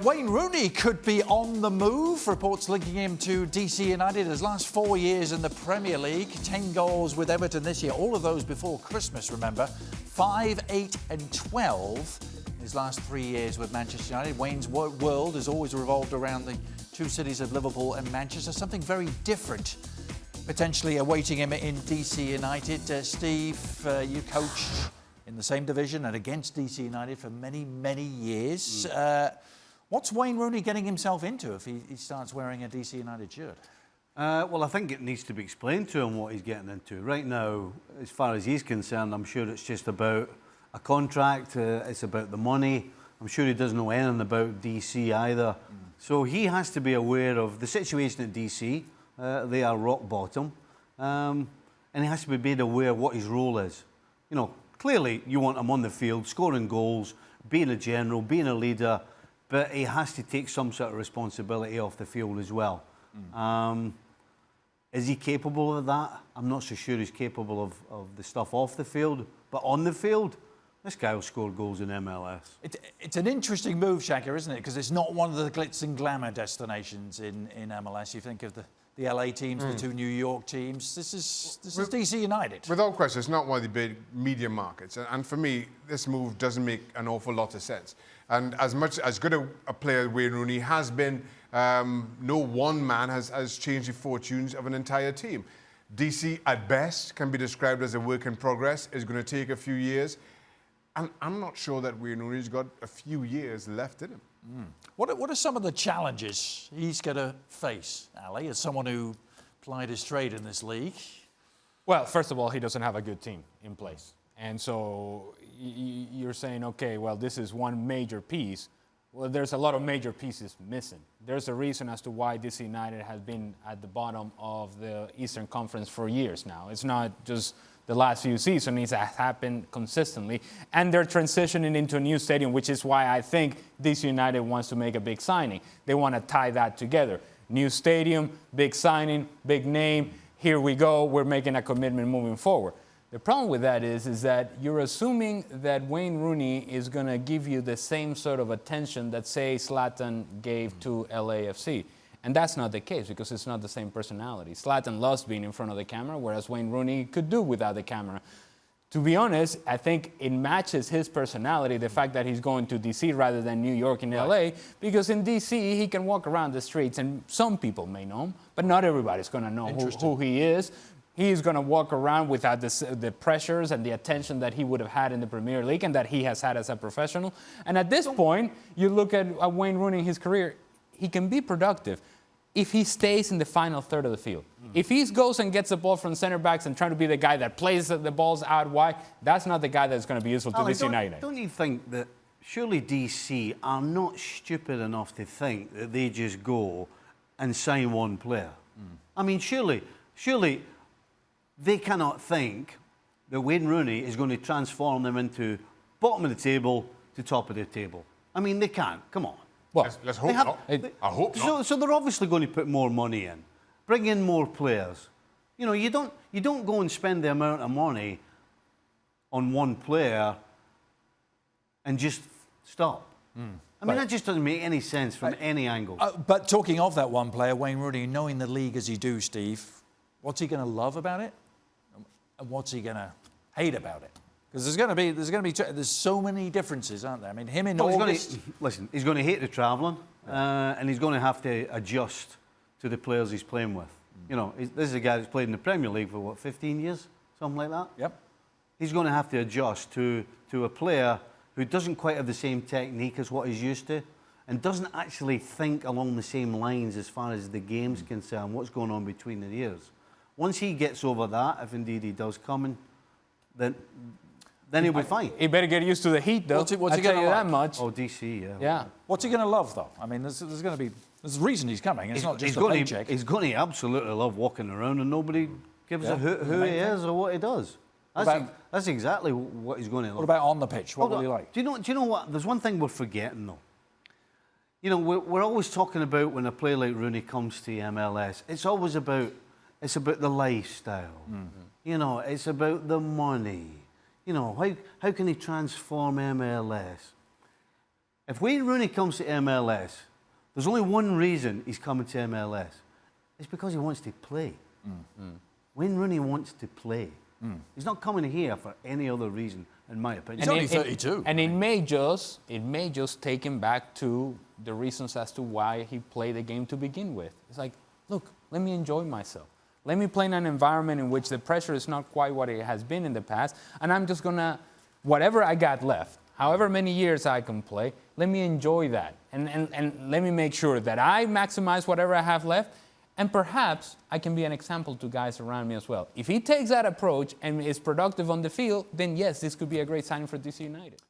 Wayne Rooney could be on the move. Reports linking him to DC United. His last 4 years in the Premier League, 10 goals with Everton this year. All of those before Christmas, remember. 5, 8 and 12 his last 3 years with Manchester United. Wayne's world has always revolved around the two cities of Liverpool and Manchester. Something very different potentially awaiting him in DC United. Steve, you coached in the same division and against DC United for many, many years. What's Wayne Rooney getting himself into if he starts wearing a DC United shirt? Well, I think it needs to be explained to him what he's getting into. Right now, as far as he's concerned, I'm sure it's just about a contract, it's about the money. I'm sure he doesn't know anything about DC either. So he has to be aware of the situation at DC. They are rock bottom. And he has to be made aware of what his role is. You know, clearly you want him on the field, scoring goals, being a general, being a leader, but he has to take some sort of responsibility off the field as well. Is he capable of that? I'm not so sure he's capable of the stuff off the field, but on the field, this guy will score goals in MLS. It's an interesting move, Shaka, isn't it? Because it's not one of the glitz and glamour destinations in MLS. You think of the LA teams, the two New York teams. This is DC United. Without question, it's not one of the big media markets. And for me, this move doesn't make an awful lot of sense. And as good a player Wayne Rooney has been, no one man has changed the fortunes of an entire team. DC, at best, can be described as a work in progress. It's going to take a few years. And I'm not sure that Wayne Rooney's got a few years left in him. What are some of the challenges he's going to face, Ali, as someone who plied his trade in this league? Well, first of all, he doesn't have a good team in place. And so you're saying, okay, well, this is one major piece. Well, there's a lot of major pieces missing. There's a reason as to why DC United has been at the bottom of the Eastern Conference for years now. It's not just the last few seasons, it has happened consistently. And they're transitioning into a new stadium, which is why I think DC United wants to make a big signing. They want to tie that together. New stadium, big signing, big name. Here we go. We're making a commitment moving forward. The problem with that is that you're assuming that Wayne Rooney is going to give you the same sort of attention that, say, Zlatan gave to LAFC. And that's not the case because it's not the same personality. Zlatan loves being in front of the camera, whereas Wayne Rooney could do without the camera. To be honest, I think it matches his personality, the fact that he's going to DC rather than New York and LA, because in DC he can walk around the streets and some people may know him, but not everybody's going to know who he is. He's going to walk around without the pressures and the attention that he would have had in the Premier League and that he has had as a professional. And at this point, you look at Wayne Rooney in his career, he can be productive if he stays in the final third of the field. If he goes and gets the ball from center backs and trying to be the guy that plays the balls out wide, that's not the guy that's going to be useful to DC United. Don't you think that surely DC are not stupid enough to think that they just go and sign one player? I mean, surely they cannot think that Wayne Rooney is going to transform them into bottom of the table to top of the table. I mean, they can't. Come on. Well, let's hope not. I hope not. So they're obviously going to put more money in, bring in more players. You know, you don't go and spend the amount of money on one player and just stop. I mean, that just doesn't make any sense from any angle. But talking of that one player, Wayne Rooney, knowing the league as you do, Steve, what's he going to love about it, and what's he going to hate about it? Because there's so many differences, aren't there? I mean, him in August... He's going to hate the travelling, and he's going to have to adjust to the players he's playing with. You know, this is a guy that's played in the Premier League for, what, 15 years? Something like that? Yep. He's going to have to adjust to a player who doesn't quite have the same technique as what he's used to and doesn't actually think along the same lines as far as the game's concerned, what's going on between the ears. Once he gets over that, if indeed he does come in, then he'll be fine. He better get used to the heat, though. What's he I'll going tell to you like? that much. Oh, DC, yeah. Yeah. What's he going to love, though? I mean, there's a reason he's coming. It's not just a paycheck. He's going to absolutely love walking around and nobody gives a who he is or what he does. That's exactly what he's going to love. What about on the pitch? What will he like? Do you know what? There's one thing we're forgetting, though. You know, we're always talking about when a player like Rooney comes to MLS, it's always about the lifestyle. You know, it's about the money. You know, how can he transform MLS? If Wayne Rooney comes to MLS, there's only one reason he's coming to MLS. It's because he wants to play. Wayne Rooney wants to play. He's not coming here for any other reason, in my opinion. He's only 32. And it may just take him back to the reasons as to why he played the game to begin with. It's like, look, let me enjoy myself. Let me play in an environment in which the pressure is not quite what it has been in the past, and I'm just gonna, whatever I got left, however many years I can play, let me enjoy that. And let me make sure that I maximize whatever I have left, and perhaps I can be an example to guys around me as well. If he takes that approach and is productive on the field, then yes, this could be a great signing for DC United.